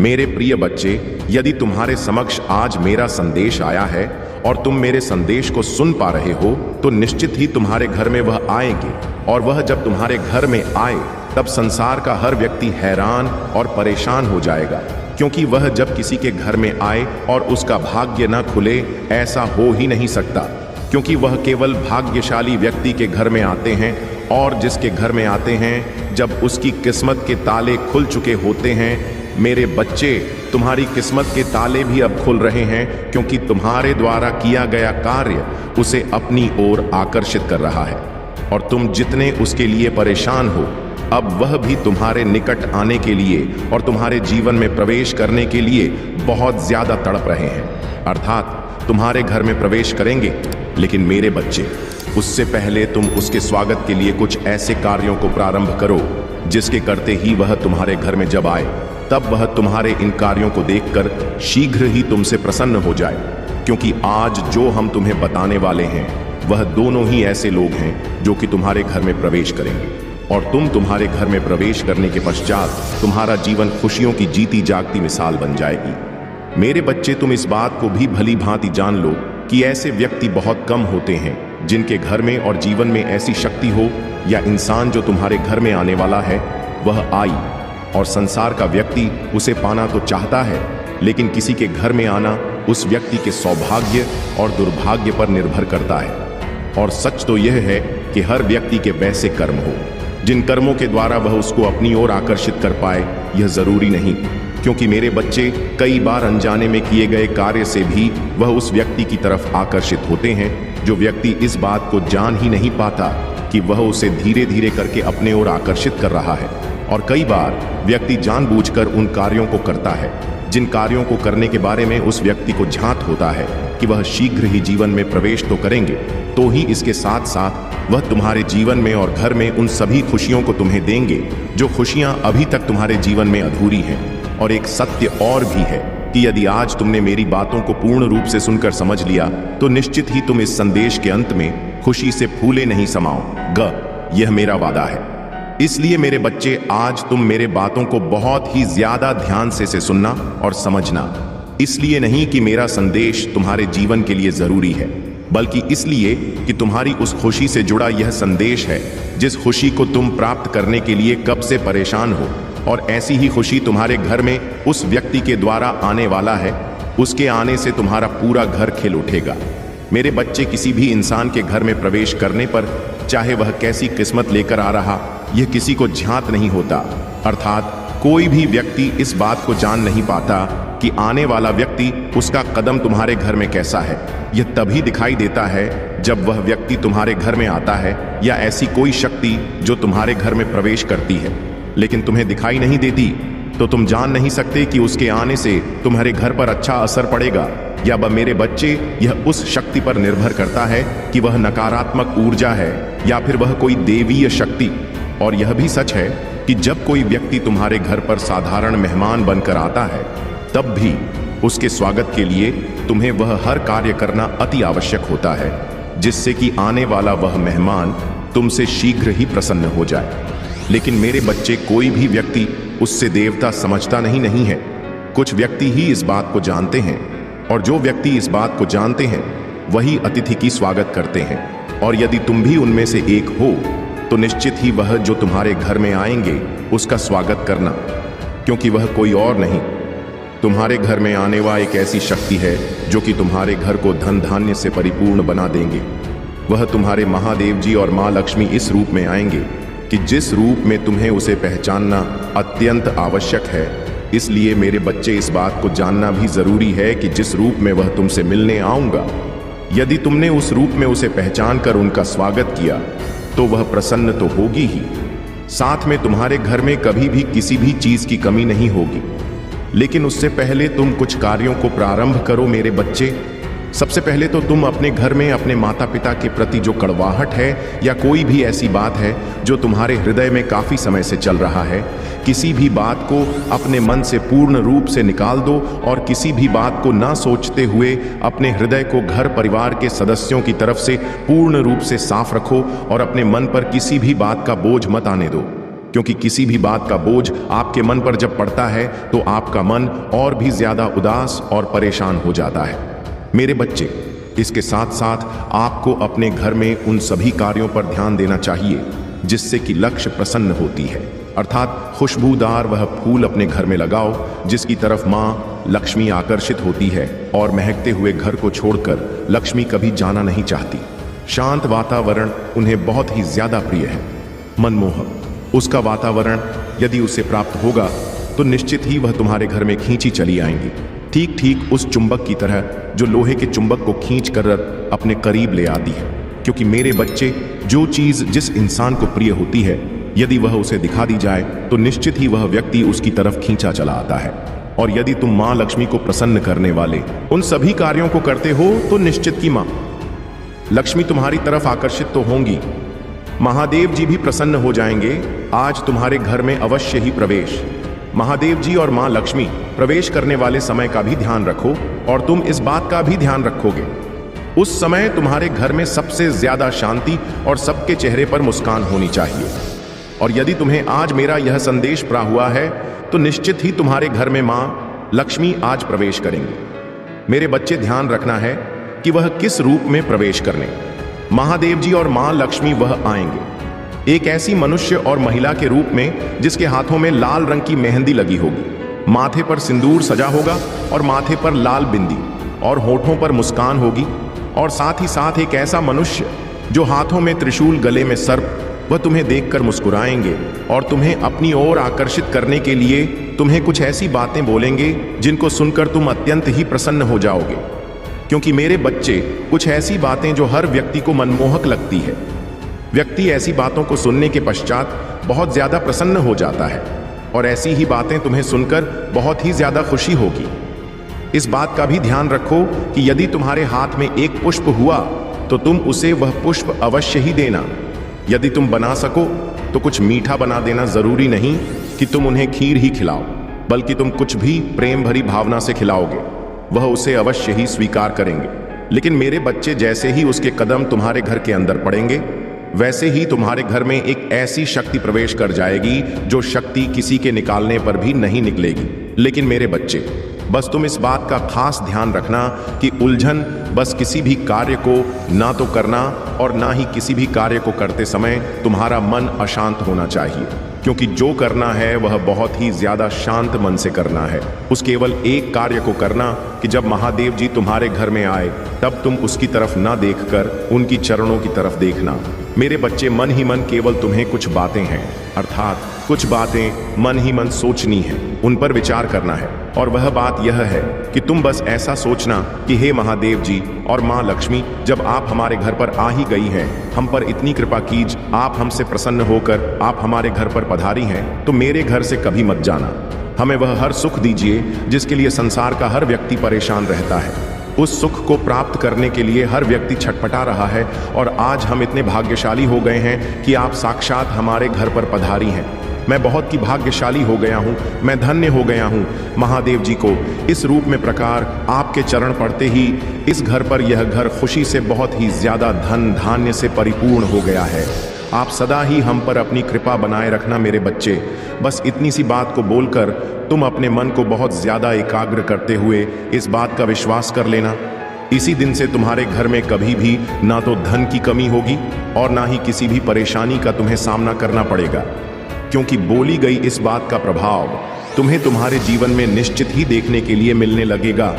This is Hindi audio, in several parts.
मेरे प्रिय बच्चे, यदि तुम्हारे समक्ष आज मेरा संदेश आया है और तुम मेरे संदेश को सुन पा रहे हो, तो निश्चित ही तुम्हारे घर में वह आएंगे। और वह जब तुम्हारे घर में आए तब संसार का हर व्यक्ति हैरान और परेशान हो जाएगा, क्योंकि वह जब किसी के घर में आए और उसका भाग्य न खुले, ऐसा हो ही नहीं सकता, क्योंकि वह केवल भाग्यशाली व्यक्ति के घर में आते हैं। और जिसके घर में आते हैं, जब उसकी किस्मत के ताले खुल चुके होते हैं, मेरे बच्चे, तुम्हारी किस्मत के ताले भी अब खुल रहे हैं, क्योंकि तुम्हारे द्वारा किया गया कार्य उसे अपनी ओर आकर्षित कर रहा है। और तुम जितने उसके लिए परेशान हो, अब वह भी तुम्हारे निकट आने के लिए और तुम्हारे जीवन में प्रवेश करने के लिए बहुत ज्यादा तड़प रहे हैं। अर्थात तुम्हारे घर में प्रवेश करेंगे। लेकिन मेरे बच्चे, उससे पहले तुम उसके स्वागत के लिए कुछ ऐसे कार्यों को प्रारंभ करो जिसके करते ही वह तुम्हारे घर में जब आए, तब वह तुम्हारे इन कार्यों को देखकर शीघ्र ही तुमसे प्रसन्न हो जाए। क्योंकि आज जो हम तुम्हें बताने वाले हैं, वह दोनों ही ऐसे लोग हैं जो कि तुम्हारे घर में प्रवेश करेंगे। और तुम्हारे घर में प्रवेश करने के पश्चात तुम्हारा जीवन खुशियों की जीती जागती मिसाल बन जाएगी। मेरे बच्चे, तुम इस बात को भी भली भांति जान लो कि ऐसे व्यक्ति बहुत कम होते हैं जिनके घर में और जीवन में ऐसी शक्ति हो, या इंसान जो तुम्हारे घर में आने वाला है वह आई। और संसार का व्यक्ति उसे पाना तो चाहता है, लेकिन किसी के घर में आना उस व्यक्ति के सौभाग्य और दुर्भाग्य पर निर्भर करता है। और सच तो यह है कि हर व्यक्ति के वैसे कर्म हो जिन कर्मों के द्वारा वह उसको अपनी ओर आकर्षित कर पाए, यह जरूरी नहीं। क्योंकि मेरे बच्चे, कई बार अनजाने में किए गए कार्य से भी वह उस व्यक्ति की तरफ आकर्षित होते हैं, जो व्यक्ति इस बात को जान ही नहीं पाता कि वह उसे धीरे धीरे करके अपने ओर आकर्षित कर रहा है। और कई बार व्यक्ति जानबूझकर उन कार्यों को करता है जिन कार्यों को करने के बारे में उस व्यक्ति को झांत होता है कि वह शीघ्र ही जीवन में प्रवेश तो करेंगे, तो ही इसके साथ साथ वह तुम्हारे जीवन में और घर में उन सभी खुशियों को तुम्हें देंगे जो खुशियां अभी तक तुम्हारे जीवन में अधूरी हैं। और एक सत्य और भी है कि यदि आज तुमने मेरी बातों को पूर्ण रूप से सुनकर समझ लिया, तो निश्चित ही तुम इस संदेश के अंत में खुशी से फूले नहीं समाओगे। यह मेरा वादा है। इसलिए मेरे बच्चे, आज तुम मेरे बातों को बहुत ही ज्यादा ध्यान से सुनना और समझना। इसलिए नहीं कि मेरा संदेश तुम्हारे जीवन के लिए जरूरी है, बल्कि इसलिए कि तुम्हारी उस खुशी से जुड़ा यह संदेश है जिस खुशी को तुम प्राप्त करने के लिए कब से परेशान हो। और ऐसी ही खुशी तुम्हारे घर में उस व्यक्ति के द्वारा आने वाला है। उसके आने से तुम्हारा पूरा घर खिल उठेगा। मेरे बच्चे, किसी भी इंसान के घर में प्रवेश करने पर, चाहे वह कैसी किस्मत लेकर आ रहा, यह किसी को झांत नहीं होता। अर्थात कोई भी व्यक्ति इस बात को जान नहीं पाता कि आने वाला व्यक्ति, उसका कदम तुम्हारे घर में कैसा है। यह तभी दिखाई देता है जब वह व्यक्ति तुम्हारे घर में आता है, या ऐसी कोई शक्ति जो तुम्हारे घर में प्रवेश करती है, लेकिन तुम्हें दिखाई नहीं देती, तो तुम जान नहीं सकते कि उसके आने से तुम्हारे घर पर अच्छा असर पड़ेगा या मेरे बच्चे, यह उस शक्ति पर निर्भर करता है कि वह नकारात्मक ऊर्जा है या फिर वह कोई देवीय शक्ति। और यह भी सच है कि जब कोई व्यक्ति तुम्हारे घर पर साधारण मेहमान बनकर आता है, तब भी उसके स्वागत के लिए तुम्हें वह हर कार्य करना अति आवश्यक होता है, जिससे कि आने वाला वह मेहमान तुमसे शीघ्र ही प्रसन्न हो जाए। लेकिन मेरे बच्चे, कोई भी व्यक्ति उससे देवता समझता नहीं है। कुछ व्यक्ति ही इस बात को जानते हैं, और जो व्यक्ति इस बात को जानते हैं वही अतिथि की स्वागत करते हैं। और यदि तुम भी उनमें से एक हो, तो निश्चित ही वह जो तुम्हारे घर में आएंगे उसका स्वागत करना, क्योंकि वह कोई और नहीं, तुम्हारे घर में आने वाली एक ऐसी शक्ति है जो कि तुम्हारे घर को धन धान्य से परिपूर्ण बना देंगे। वह तुम्हारे महादेव जी और माँ लक्ष्मी इस रूप में आएंगे कि जिस रूप में तुम्हें उसे पहचानना अत्यंत आवश्यक है। इसलिए मेरे बच्चे, इस बात को जानना भी जरूरी है कि जिस रूप में वह तुमसे मिलने आऊंगा, यदि तुमने उस रूप में उसे पहचान कर उनका स्वागत किया, तो वह प्रसन्न तो होगी ही, साथ में तुम्हारे घर में कभी भी किसी भी चीज की कमी नहीं होगी। लेकिन उससे पहले तुम कुछ कार्यों को प्रारंभ करो मेरे बच्चे। सबसे पहले तो तुम अपने घर में अपने माता पिता के प्रति जो कड़वाहट है, या कोई भी ऐसी बात है जो तुम्हारे हृदय में काफी समय से चल रहा है, किसी भी बात को अपने मन से पूर्ण रूप से निकाल दो, और किसी भी बात को ना सोचते हुए अपने हृदय को घर परिवार के सदस्यों की तरफ से पूर्ण रूप से साफ रखो, और अपने मन पर किसी भी बात का बोझ मत आने दो। क्योंकि किसी भी बात का बोझ आपके मन पर जब पड़ता है तो आपका मन और भी ज्यादा उदास और परेशान हो जाता है। मेरे बच्चे, इसके साथ साथ आपको अपने घर में उन सभी कार्यों पर ध्यान देना चाहिए जिससे कि लक्ष्य प्रसन्न होती है, अर्थात खुशबूदार वह फूल अपने घर में लगाओ जिसकी तरफ माँ लक्ष्मी आकर्षित होती है, और महकते हुए घर को छोड़कर लक्ष्मी कभी जाना नहीं चाहती। शांत वातावरण उन्हें बहुत ही ज्यादा प्रिय है। मनमोहक उसका वातावरण यदि उसे प्राप्त होगा तो निश्चित ही वह तुम्हारे घर में खींची चली आएंगी, ठीक ठीक उस चुंबक की तरह जो लोहे के चुंबक को खींच कर अपने करीब ले आती है। क्योंकि मेरे बच्चे, जो चीज जिस इंसान को प्रिय होती है यदि वह उसे दिखा दी जाए तो निश्चित ही वह व्यक्ति उसकी तरफ खींचा चला आता है। और यदि तुम माँ लक्ष्मी को प्रसन्न करने वाले उन सभी कार्यों को करते हो तो निश्चित की माँ लक्ष्मी तुम्हारी तरफ आकर्षित तो होंगी, महादेव जी भी प्रसन्न हो जाएंगे। आज तुम्हारे घर में अवश्य ही प्रवेश। महादेव जी और माँ लक्ष्मी प्रवेश करने वाले समय का भी ध्यान रखो, और तुम इस बात का भी ध्यान रखोगे उस समय तुम्हारे घर में सबसे ज्यादा शांति और सबके चेहरे पर मुस्कान होनी चाहिए। और यदि तुम्हें आज मेरा यह संदेश प्राप्त हुआ है तो निश्चित ही तुम्हारे घर में माँ लक्ष्मी आज प्रवेश करेंगी। मेरे बच्चे, ध्यान रखना है कि वह किस रूप में प्रवेश करने। महादेव जी और माँ लक्ष्मी वह आएंगे एक ऐसी मनुष्य और महिला के रूप में जिसके हाथों में लाल रंग की मेहंदी लगी होगी, माथे पर सिंदूर सजा होगा और माथे पर लाल बिंदी और होठों पर मुस्कान होगी, और साथ ही साथ एक ऐसा मनुष्य जो हाथों में त्रिशूल, गले में सर्प, वह तुम्हें देखकर मुस्कुराएंगे और तुम्हें अपनी ओर आकर्षित करने के लिए तुम्हें कुछ ऐसी बातें बोलेंगे जिनको सुनकर तुम अत्यंत ही प्रसन्न हो जाओगे। क्योंकि मेरे बच्चे, कुछ ऐसी बातें जो हर व्यक्ति को मनमोहक लगती है, व्यक्ति ऐसी बातों को सुनने के पश्चात बहुत ज्यादा प्रसन्न हो जाता है, और ऐसी ही बातें तुम्हें सुनकर बहुत ही ज्यादा खुशी होगी। इस बात का भी ध्यान रखो कि यदि तुम्हारे हाथ में एक पुष्प हुआ तो तुम उसे वह पुष्प अवश्य ही देना। यदि तुम बना सको तो कुछ मीठा बना देना। जरूरी नहीं कि तुम उन्हें खीर ही खिलाओ, बल्कि तुम कुछ भी प्रेम भरी भावना से खिलाओगे, वह उसे अवश्य ही स्वीकार करेंगे। लेकिन मेरे बच्चे, जैसे ही उसके कदम तुम्हारे घर के अंदर पड़ेंगे वैसे ही तुम्हारे घर में एक ऐसी शक्ति प्रवेश कर जाएगी जो शक्ति किसी के निकालने पर भी नहीं निकलेगी। लेकिन मेरे बच्चे, बस तुम इस बात का खास ध्यान रखना कि उलझन बस किसी भी कार्य को ना तो करना और ना ही किसी भी कार्य को करते समय तुम्हारा मन अशांत होना चाहिए, क्योंकि जो करना है वह बहुत ही ज्यादा शांत मन से करना है। उस केवल एक कार्य को करना कि जब महादेव जी तुम्हारे घर में आए तब तुम उसकी तरफ ना देखकर उनकी चरणों की तरफ देखना। मेरे बच्चे, मन ही मन केवल तुम्हें कुछ बातें हैं, अर्थात कुछ बातें मन ही मन सोचनी है, उन पर विचार करना है। और वह बात यह है कि तुम बस ऐसा सोचना कि हे महादेव जी और माँ लक्ष्मी, जब आप हमारे घर पर आ ही गई हैं, हम पर इतनी कृपा कीज, आप हमसे प्रसन्न होकर आप हमारे घर पर पधारी हैं, तो मेरे घर से कभी मत जाना। हमें वह हर सुख दीजिए जिसके लिए संसार का हर व्यक्ति परेशान रहता है। उस सुख को प्राप्त करने के लिए हर व्यक्ति छटपटा रहा है, और आज हम इतने भाग्यशाली हो गए हैं कि आप साक्षात हमारे घर पर पधारी हैं। मैं बहुत ही भाग्यशाली हो गया हूँ, मैं धन्य हो गया हूँ। महादेव जी को इस रूप में प्रकार आपके चरण पड़ते ही इस घर पर यह घर खुशी से बहुत ही ज्यादा धन धान्य से परिपूर्ण हो गया है। आप सदा ही हम पर अपनी कृपा बनाए रखना मेरे बच्चे। बस इतनी सी बात को बोलकर तुम अपने मन को बहुत ज्यादा एकाग्र करते हुए इस बात का विश्वास कर लेना। इसी दिन से तुम्हारे घर में कभी भी ना तो धन की कमी होगी और ना ही किसी भी परेशानी का तुम्हें सामना करना पड़ेगा, क्योंकि बोली गई इस बात का प्रभाव तुम्हें तुम्हारे जीवन में निश्चित ही देखने के लिए मिलने लगेगा,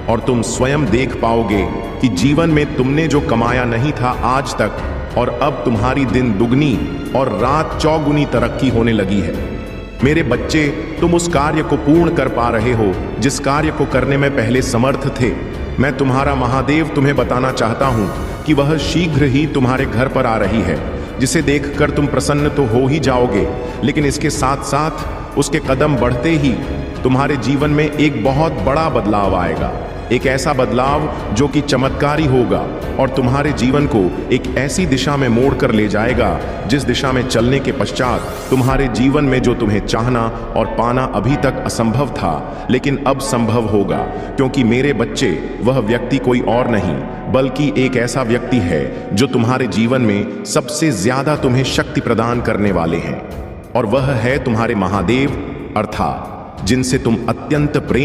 और तुम स्वयं देख पाओगे कि जीवन में तुमने जो कमाया नहीं था आज तक, और अब तुम्हारी दिन दुगनी और रात चौगुनी तरक्की होने लगी है। मेरे बच्चे, तुम उस कार्य को पूर्ण कर पा रहे हो जिस कार्य को करने में पहले समर्थ थे। मैं तुम्हारा महादेव तुम्हें बताना चाहता हूं कि वह शीघ्र ही तुम्हारे घर पर आ रही है, जिसे देखकर तुम प्रसन्न तो हो ही जाओगे, लेकिन इसके साथ साथ उसके कदम बढ़ते ही तुम्हारे जीवन में एक बहुत बड़ा बदलाव आएगा। एक ऐसा बदलाव जो कि चमत्कारी होगा और तुम्हारे जीवन को एक ऐसी दिशा में मोड़ कर ले जाएगा जिस दिशा में चलने के पश्चात तुम्हारे जीवन में जो तुम्हें चाहना और पाना अभी तक असंभव था, लेकिन अब संभव होगा। क्योंकि मेरे बच्चे, वह व्यक्ति कोई और नहीं बल्कि एक ऐसा व्यक्ति है जो तुम्हारे जीवन में सबसे ज्यादा तुम्हें शक्ति प्रदान करने वाले हैं। और वह है तुम्हारे महादेव अर्थात जिनसे तुम अत्यंत प्रेम